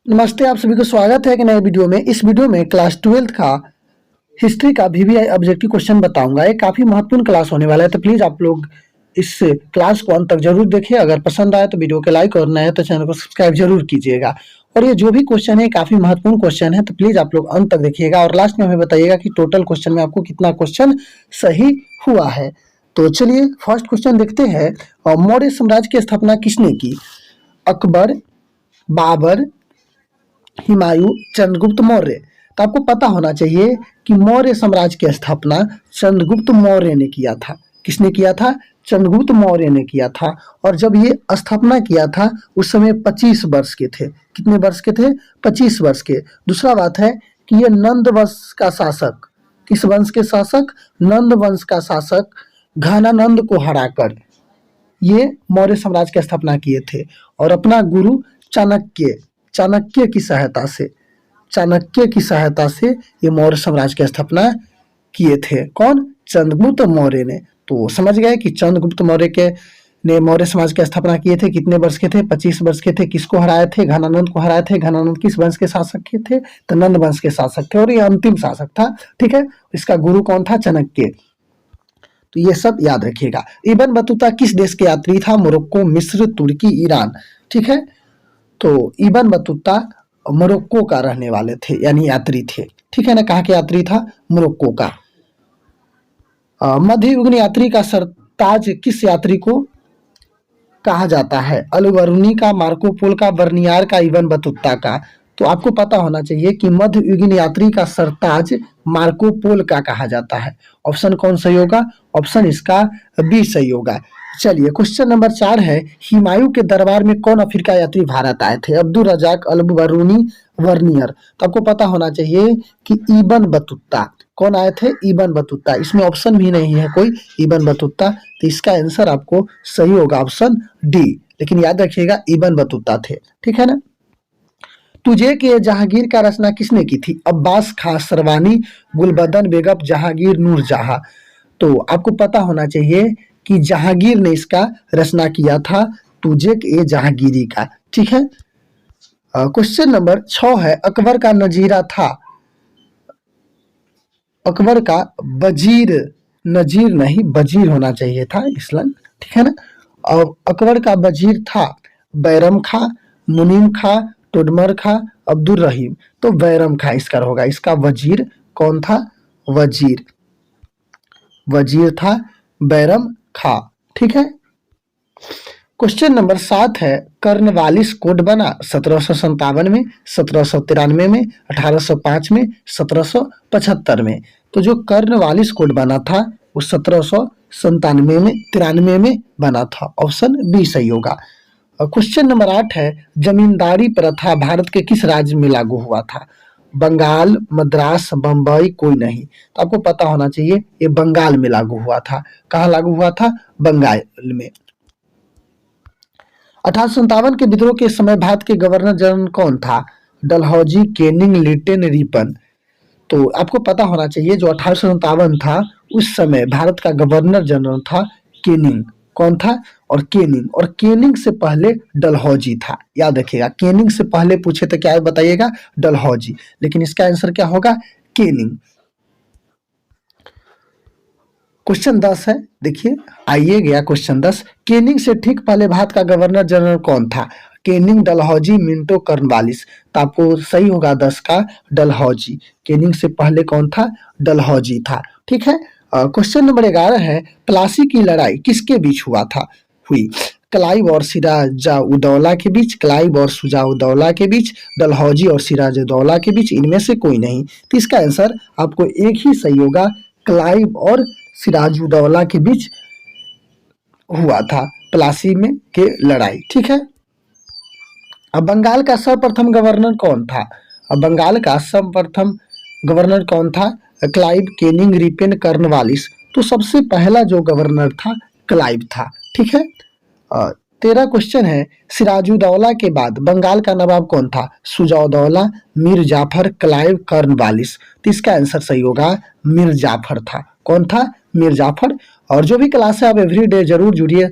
नमस्ते, आप सभी को स्वागत है एक नए वीडियो में। इस वीडियो में क्लास 12th का हिस्ट्री का वीवीआई ऑब्जेक्टिव क्वेश्चन बताऊंगा। ये काफी महत्वपूर्ण क्लास होने वाला है, तो प्लीज आप लोग इस क्लास को अंत तक जरूर देखिए। अगर पसंद आए तो वीडियो को लाइक और नए तो चैनल को सब्सक्राइब जरूर कीजिएगा। और ये जो भी क्वेश्चन है काफी महत्वपूर्ण क्वेश्चन है, तो प्लीज आप लोग अंत तक देखिएगा और लास्ट में हमें बताइएगा कि टोटल क्वेश्चन में आपको कितना क्वेश्चन सही हुआ है। तो चलिए फर्स्ट क्वेश्चन देखते हैं। मौर्य साम्राज्य की स्थापना किसने की? अकबर, बाबर, हुमायूं, चंद्रगुप्त मौर्य। तो आपको पता होना चाहिए कि मौर्य साम्राज्य की स्थापना चंद्रगुप्त मौर्य ने किया था। किसने किया था? चंद्रगुप्त मौर्य ने किया था। और जब ये स्थापना किया था उस समय 25 वर्ष के थे। कितने वर्ष के थे? 25 वर्ष के। दूसरा बात है कि ये नंद वंश का शासक, किस वंश के शासक? नंद वंश का शासक घनानंद को हराकर ये मौर्य साम्राज्य की स्थापना किए थे। और अपना गुरु चाणक्य चाणक्य की सहायता से चाणक्य की सहायता से ये मौर्य साम्राज्य की स्थापना किए थे। कौन? चंद्रगुप्त मौर्य ने। तो समझ गए कि चंद्रगुप्त मौर्य के ने मौर्य समाज की स्थापना किए थे। कितने वर्ष के थे? 25 वर्ष के थे। किसको हराए थे? घनानंद को हराए थे। घनानंद किस वंश के शासक के थे? तो नंद वंश के शासक थे और ये अंतिम शासक था। ठीक है, इसका गुरु कौन था? चाणक्य। तो ये सब याद रखिएगा। इब्न बतूता किस देश के यात्री था? मोरक्को, मिस्र, तुर्की, ईरान। ठीक है, तो इब्न बतूता मोरक्को का रहने वाले थे, यानी यात्री थे। ठीक है ना, कहाँ के यात्री था? मोरक्को का। मध्य युगीन यात्री का सरताज किस यात्री को कहा जाता है? अल-बरूनी का, मार्को पोल का, बर्नियार का, इब्न बतूता का। तो आपको पता होना चाहिए कि मध्य युगीन यात्री का सरताज मार्को पोल का कहा जाता है। ऑप्शन कौन सही होगा? ऑप्शन इसका बी सही होगा। चलिए क्वेश्चन नंबर 4 है। हुमायूं के दरबार में कौन अफ्रीका यात्री भारत आए थे? अब्दुल रजाक, अल-बरूनी, वर्नियर। तो आपको पता होना चाहिए कि इब्न बतूता। कौन आए थे? Ibn Battuta. इसमें ऑप्शन भी नहीं है कोई, इब्न बतूता। तो इसका आंसर आपको सही होगा ऑप्शन डी। लेकिन याद रखिएगा इब्न बतूता थे। ठीक है ना। तुझे के जहांगीर का रचना किसने की थी? अब्बास खां सरवानी, गुलबदन बेगम, जहांगीर नूरजहां। तो आपको पता होना चाहिए कि जहांगीर ने इसका रचना किया था, तुझे के जहांगीरी का। ठीक है। क्वेश्चन नंबर 6 है। अकबर का नजीरा था? अकबर का वजीर, नजीर नहीं वजीर होना चाहिए था इसलन। ठीक है ना। और अकबर का वजीर था बैरम खां, मुनीम खां, टोडमर खां, अब्दुल रहीम। तो बैरम खां इसका होगा। इसका वजीर कौन था? वजीर वजीर था बैरम खां। ठीक है। क्वेश्चन नंबर 7 है। कर्नवालिस कोड बना 1757 में, 1793 में, 1805 में, 1775 में। तो जो कर्नवालिस कोड बना था वो 1797 में, 93 में बना था। ऑप्शन बी सही होगा। क्वेश्चन नंबर 8 है। जमींदारी प्रथा भारत के किस राज्य में लागू हुआ था? बंगाल, मद्रास, बंबई, कोई नहीं। तो आपको पता होना चाहिए ये बंगाल में लागू हुआ था। कहाँ लागू हुआ था? बंगाल में। 1857 के विद्रोह के समय भारत के गवर्नर जनरल कौन था? Dalhousie, Canning, Lytton, Ripon. तो आपको पता होना चाहिए जो 1857 था उस समय भारत का गवर्नर जनरल था केनिंग। कौन था? और केनिंग से पहले डलहौजी था। याद रखिएगा, केनिंग से पहले पूछे तो क्या बताइएगा? डलहौजी। लेकिन इसका आंसर क्या होगा? केनिंग। क्वेश्चन 10 है, देखिए आइए गया क्वेश्चन 10। केनिंग से ठीक पहले भारत का गवर्नर जनरल कौन था? Canning, Dalhousie, Minto, Cornwallis. तो आपको सही होगा 10 का डलहौजी। केनिंग से पहले कौन था? डलहौजी था। ठीक है। क्वेश्चन नंबर 11 है। प्लासी की लड़ाई किसके बीच हुई? क्लाइव और सिराजुद्दौला के बीच, क्लाइव और शुजाउद्दौला के बीच, डलहौजी और सिराजुद्दौला के बीच, इनमें से कोई नहीं। तो इसका आंसर आपको एक ही सही होगा, क्लाइव और सिराजुद्दौला के बीच हुआ था प्लासी में के लड़ाई। ठीक है। अब बंगाल का सर्वप्रथम गवर्नर कौन था? अब बंगाल का सर्वप्रथम गवर्नर कौन था? Clive, Canning, ripen, Cornwallis. तो सबसे पहला जो गवर्नर था क्लाइव था। ठीक है। 13 क्वेश्चन है। सिराजुद्दौला के बाद बंगाल का नवाब कौन था? Shuja-ud-Daula, Mir Jafar, Clive, Cornwallis. तो इसका आंसर सही होगा मीर जाफर था। कौन था? मीर जाफर। और जो भी क्लास है आप एवरीडे जरूर जुड़िए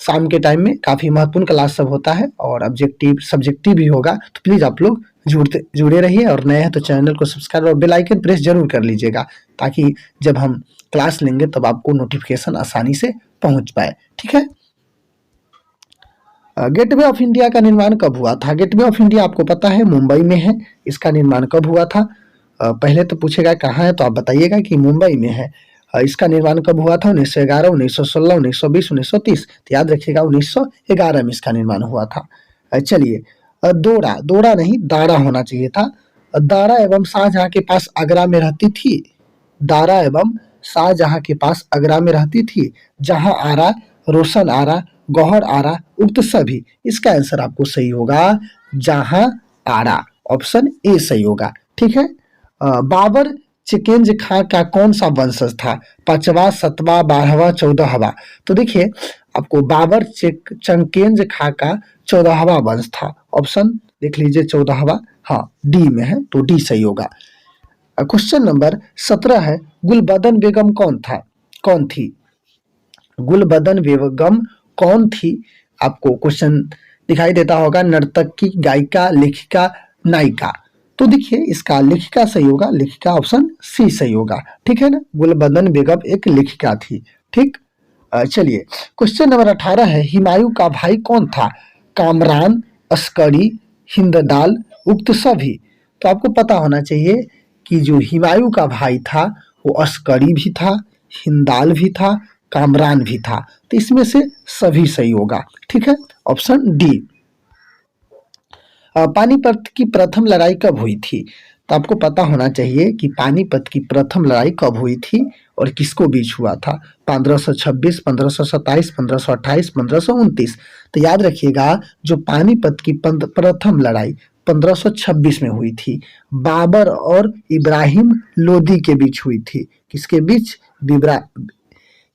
शाम के टाइम में काफ़ी महत्वपूर्ण क्लास सब होता है और ऑब्जेक्टिव सब्जेक्टिव भी होगा, तो प्लीज़ आप लोग जुड़े रहिए और नए हैं तो चैनल को सब्सक्राइब और बेल आइकन प्रेस जरूर कर लीजिएगा, ताकि जब हम क्लास लेंगे तब आपको नोटिफिकेशन आसानी से पहुंच पाए। ठीक है। गेटवे ऑफ इंडिया का निर्माण कब हुआ था? गेटवे ऑफ इंडिया आपको पता है मुंबई में है। इसका निर्माण कब हुआ था? पहले तो पूछेगा कहाँ है, तो आप बताइएगा कि मुंबई में है। इसका निर्माण कब हुआ था? 1911, 1916, 1920, 1930। तो याद रखिएगा 1911 में इसका निर्माण हुआ था। चलिए, दोड़ा नहीं दारा होना चाहिए था। दारा एवं शाहजहां के पास आगरा में रहती थी। दारा एवं शाहजहां के पास आगरा में रहती थी। जहां आरा, रोशन आरा, गौहर आरा, उक्त सभी। इसका आंसर आपको सही होगा जहां आरा, ऑप्शन ए सही होगा। ठीक है। बाबर चिकेंज खां का कौन सा वंशज था? 5वां, 7वां, 12वां, 14वां। तो देखिए आपको बाबर चंकेंज खां का 14वां वंश था। ऑप्शन देख लीजिए 14वां, हाँ डी में है, तो डी सही होगा। क्वेश्चन नंबर 17 है, गुलबदन बेगम कौन थी? गुलबदन बेगम कौन थी? आपको क्वेश्चन दिखाई देता होगा, नर्तकी, गायिका, लेखिका, नायिका। तो देखिए इसका लेखिका सही होगा, लेखिका ऑप्शन सी सही होगा। ठीक है ना, गुलबदन बेगम एक लेखिका थी। ठीक। चलिए क्वेश्चन नंबर 18 है, हुमायूं का भाई कौन था? कामरान, अस्करी, हिंदलाल, उक्त सभी। तो आपको पता होना चाहिए कि जो हुमायूं का भाई था वो अस्करी भी था, हिंदाल भी था, कामरान भी था। तो इसमें से सभी सही होगा। ठीक है, ऑप्शन डी। पानीपत की प्रथम लड़ाई कब हुई थी? तो आपको पता होना चाहिए कि पानीपत की प्रथम लड़ाई कब हुई थी और किसको बीच हुआ था। 1526, 1527, 1528, 1529। तो याद रखिएगा जो पानीपत की प्रथम लड़ाई 1526 में हुई थी, बाबर और इब्राहिम लोदी के बीच हुई थी। किसके बीच?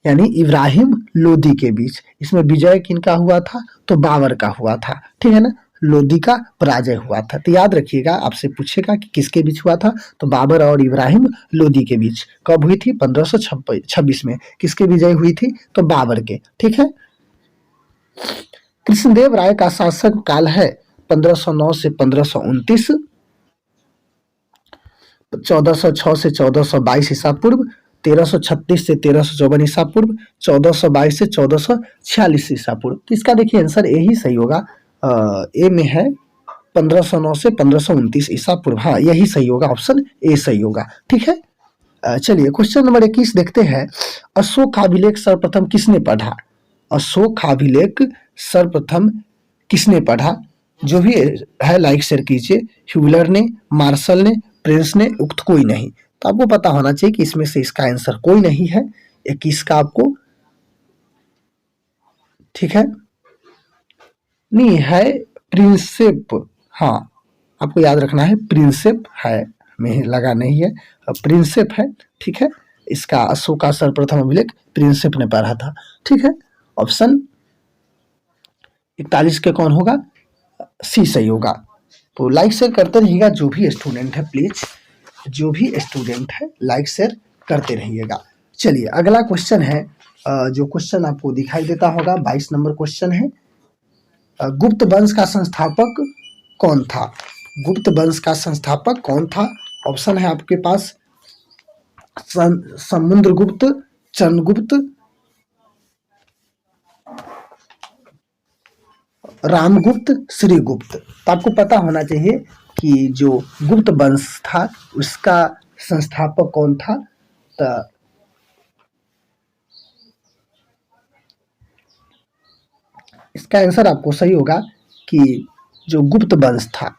यानी इब्राहिम लोदी के बीच। इसमें विजय किनका हुआ था? तो बाबर का हुआ था। ठीक है ना, लोदी का पराजय हुआ था। तो याद रखिएगा, आपसे पूछेगा कि किसके बीच हुआ था, तो बाबर और इब्राहिम लोदी के बीच। कब हुई थी? 1526 में। किसके विजय हुई थी? तो बाबर के। ठीक है। कृष्णदेव राय का शासन काल है 1509 से 1529, 1406 से 1422 ईसा पूर्व, 1336 से 1354 ईसा पूर्व, 1422 से 1446 ईसा पूर्व। तो इसका देखिए आंसर ए ही सही होगा। ए में है 1509 से 1529 ईसा पूर्व। हाँ यही सही होगा, ऑप्शन ए सही होगा। ठीक है। चलिए क्वेश्चन नंबर 21 देखते हैं, अशोकाभिलेख सर्वप्रथम किसने पढ़ा? अशोकाभिलेख सर्वप्रथम किसने पढ़ा? जो भी है लाइक शेयर कीजिए। ह्यूलर ने, मार्शल ने, प्रिंस ने, उक्त कोई नहीं। तो आपको पता होना चाहिए कि इसमें से इसका आंसर कोई नहीं है। 21 का आपको ठीक है नहीं है, प्रिंसिप। हाँ आपको याद रखना है, प्रिंसिप है, हमें लगा नहीं है, प्रिंसिप है। ठीक है, इसका अशोक का सर्वप्रथम अभिलेख प्रिंसिप ने पढ़ा था। ठीक है, ऑप्शन 41 के कौन होगा? सी सही होगा। तो लाइक शेयर करते रहिएगा, जो भी स्टूडेंट है प्लीज, जो भी स्टूडेंट है लाइक शेयर करते रहिएगा। चलिए अगला क्वेश्चन है, जो क्वेश्चन आपको दिखाई देता होगा 22 नंबर क्वेश्चन है, गुप्त वंश का संस्थापक कौन था? गुप्त वंश का संस्थापक कौन था? ऑप्शन है आपके पास, समुद्रगुप्त, चंद्रगुप्त, रामगुप्त, श्रीगुप्त। तो आपको पता होना चाहिए कि जो गुप्त वंश था उसका संस्थापक कौन था। तो इसका आंसर आपको सही होगा कि जो गुप्त वंश था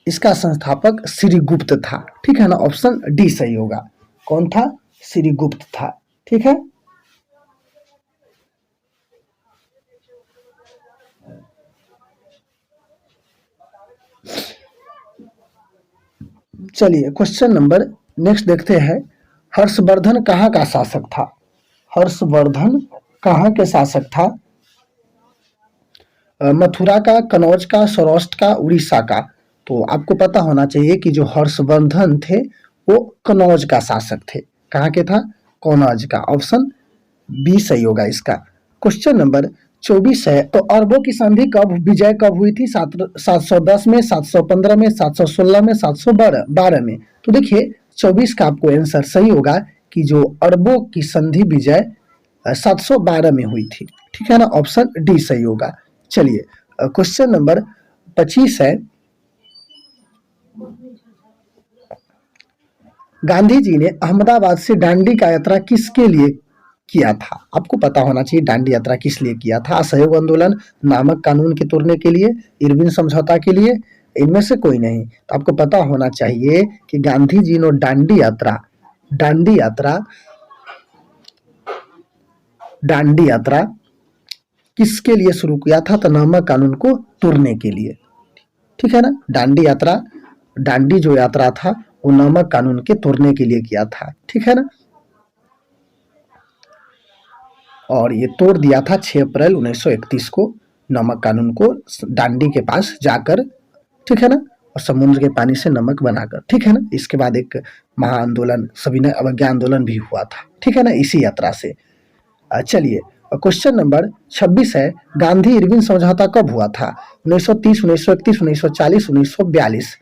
इसका संस्थापक श्रीगुप्त था। ठीक है ना, ऑप्शन डी सही होगा। कौन था? श्रीगुप्त था। ठीक है। चलिए क्वेश्चन नंबर नेक्स्ट देखते हैं, हर्षवर्धन कहाँ का शासक था? हर्षवर्धन कहाँ के शासक था? मथुरा का, कनौज का, सौराष्ट्र का, उड़ीसा का। तो आपको पता होना चाहिए कि जो हर्षवर्धन थे वो कनौज का शासक थे। कहाँ के था? कनौज का। ऑप्शन बी सही होगा इसका। क्वेश्चन नंबर 24 है, तो अरबों की संधि कब विजय कब हुई थी? 710 में, 715 में, 716 में, 712 में। तो देखिए 24 का आपको आंसर सही होगा कि जो अरबों की संधि विजय 712 में हुई थी। ठीक है ना, ऑप्शन डी सही होगा। चलिए क्वेश्चन नंबर 25 है, गांधी जी ने अहमदाबाद से दांडी का यात्रा किसके लिए किया था? आपको पता होना चाहिए दांडी यात्रा किस लिए किया था। असहयोग आंदोलन, नामक कानून के तोड़ने के लिए, इरविन समझौता के लिए, इनमें से कोई नहीं। तो आपको पता होना चाहिए कि गांधी जी ने दांडी यात्रा किसके लिए शुरू किया था? तो नामक कानून को तोड़ने के लिए। ठीक है ना, दांडी जो यात्रा था वो नामक कानून के तोड़ने के लिए किया था। ठीक है ना, और ये तोड़ दिया था 6 अप्रैल 1931 को, नमक कानून को दांडी के पास जाकर। ठीक है ना, और समुद्र के पानी से नमक बनाकर। ठीक है ना, इसके बाद एक महा आंदोलन, सविनय अवज्ञा आंदोलन भी हुआ था। ठीक है ना, इसी यात्रा से। चलिए क्वेश्चन नंबर 26 है, गांधी इरविन समझौता कब हुआ था? 1930, 1931, 1940, 1942।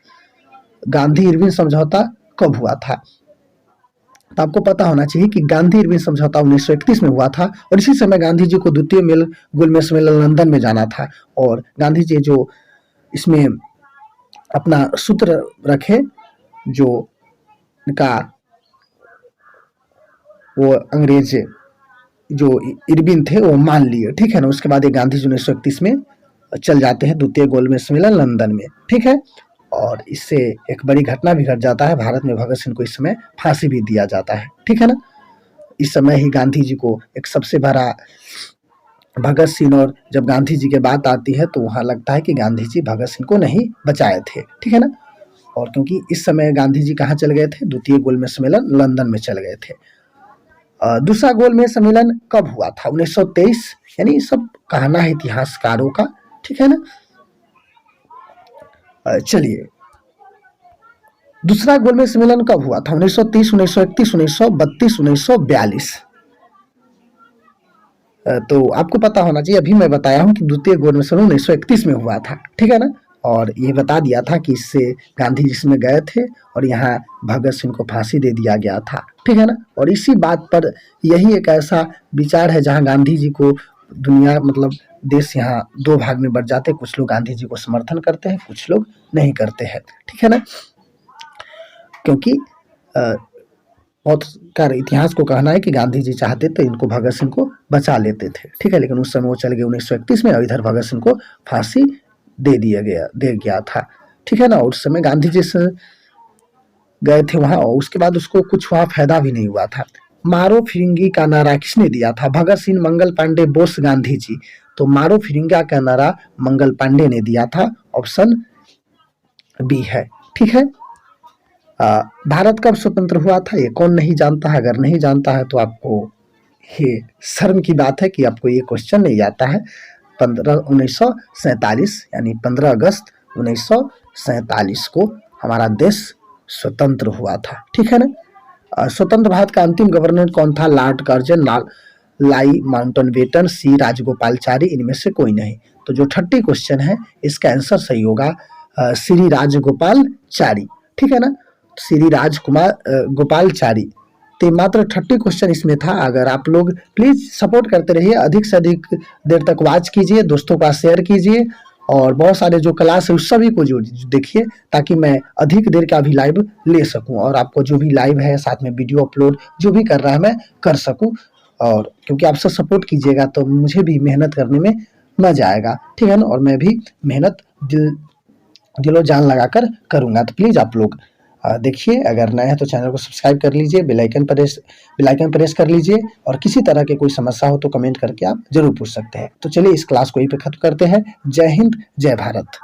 गांधी इरविन समझौता कब हुआ था? तो आपको पता होना चाहिए कि गांधी इरविन समझौता 1931 में हुआ था, और इसी समय गांधी जी को द्वितीय गोलमेज सम्मेलन लंदन में जाना था, और गांधी जी जो इसमें अपना सूत्र रखे, जो का वो अंग्रेज जो इरविन थे वो मान लिए। ठीक है ना, उसके बाद ये गांधी जी 1931 में चल जाते हैं द्वितीय गोलमेज सम्मेलन लंदन में। ठीक है, और इससे एक बड़ी घटना भी घट जाता है, भारत में भगत सिंह को इस समय फांसी भी दिया जाता है। ठीक है ना, इस समय ही गांधी जी को एक सबसे बड़ा भगत सिंह, और जब गांधी जी की बात आती है तो वहाँ लगता है कि गांधी जी भगत सिंह को नहीं बचाए थे। ठीक है ना, और क्योंकि इस समय गांधी जी कहाँ चल गए थे? द्वितीय गोलमेज सम्मेलन लंदन में चल गए थे। दूसरा गोलमेज सम्मेलन कब हुआ था? 1923। यानी सब कहना है इतिहासकारों का। ठीक है ना, चलिए दूसरा गोलमेज सम्मेलन कब हुआ था? 1930, 1931, 1932, 1942। तो आपको पता होना चाहिए, अभी मैं बताया हूं कि द्वितीय गोलमेज सम्मेलन 1931 में हुआ था। ठीक है ना, और ये बता दिया था कि इससे गांधी जी इसमें गए थे और यहाँ भगत सिंह को फांसी दे दिया गया था। ठीक है ना, और इसी बात पर यही एक ऐसा विचार है जहाँ गांधी जी को दुनिया, मतलब देश यहाँ 2 भाग में बढ़ जाते हैं। कुछ लोग गांधी जी को समर्थन करते हैं, कुछ लोग नहीं करते हैं। ठीक है ना, क्योंकि बहुत कार इतिहास को कहना है कि गांधी जी चाहते तो इनको भगत सिंह को बचा लेते थे। ठीक है, लेकिन उस समय वो चल गए 1931 में, और इधर भगत सिंह को फांसी दे गया था। ठीक है ना, और उस समय गांधी जी से गए थे वहां, और उसके बाद उसको कुछ वहां फायदा भी नहीं हुआ था। मारो फिरंगी का नारा किसने दिया था? भगत सिंह, मंगल पांडे, बोस, गांधी जी। तो मारो फिरंगा का नारा मंगल पांडे ने दिया था, ऑप्शन बी है। ठीक है, भारत कब स्वतंत्र हुआ था? ये कौन नहीं जानता है? अगर नहीं जानता है तो आपको ये शर्म की बात है कि आपको ये क्वेश्चन नहीं आता है। 1947 यानी 15 अगस्त 1947 को हमारा देश स्वतंत्र हुआ था। ठीक है ना, स्वतंत्र भारत का अंतिम गवर्नर कौन था? लॉर्ड कर्जन, लाई माउंटबेटन, सी राजगोपालचारी, इनमें से कोई नहीं। तो जो 30 क्वेश्चन है इसका आंसर सही होगा श्री राजगोपालचारी। ठीक है ना, श्री गोपालचारी। तो मात्र 30 क्वेश्चन इसमें था। अगर आप लोग प्लीज सपोर्ट करते रहिए, अधिक से अधिक देर तक वॉच कीजिए, दोस्तों का शेयर कीजिए, और बहुत सारे जो क्लास है उस सभी को जो देखिए, ताकि मैं अधिक देर का भी लाइव ले सकूं, और आपको जो भी लाइव है साथ में वीडियो अपलोड जो भी कर रहा है मैं कर सकूं। और क्योंकि आप सब सपोर्ट कीजिएगा तो मुझे भी मेहनत करने में मजा आएगा। ठीक है ना, और मैं भी मेहनत दिलो जान लगाकर करूंगा। तो प्लीज आप लोग देखिए, अगर नए हैं तो चैनल को सब्सक्राइब कर लीजिए, बेल आइकन प्रेस कर लीजिए, और किसी तरह की कोई समस्या हो तो कमेंट करके आप जरूर पूछ सकते हैं। तो चलिए इस क्लास को यहीं पे खत्म करते हैं। जय हिंद, जय भारत।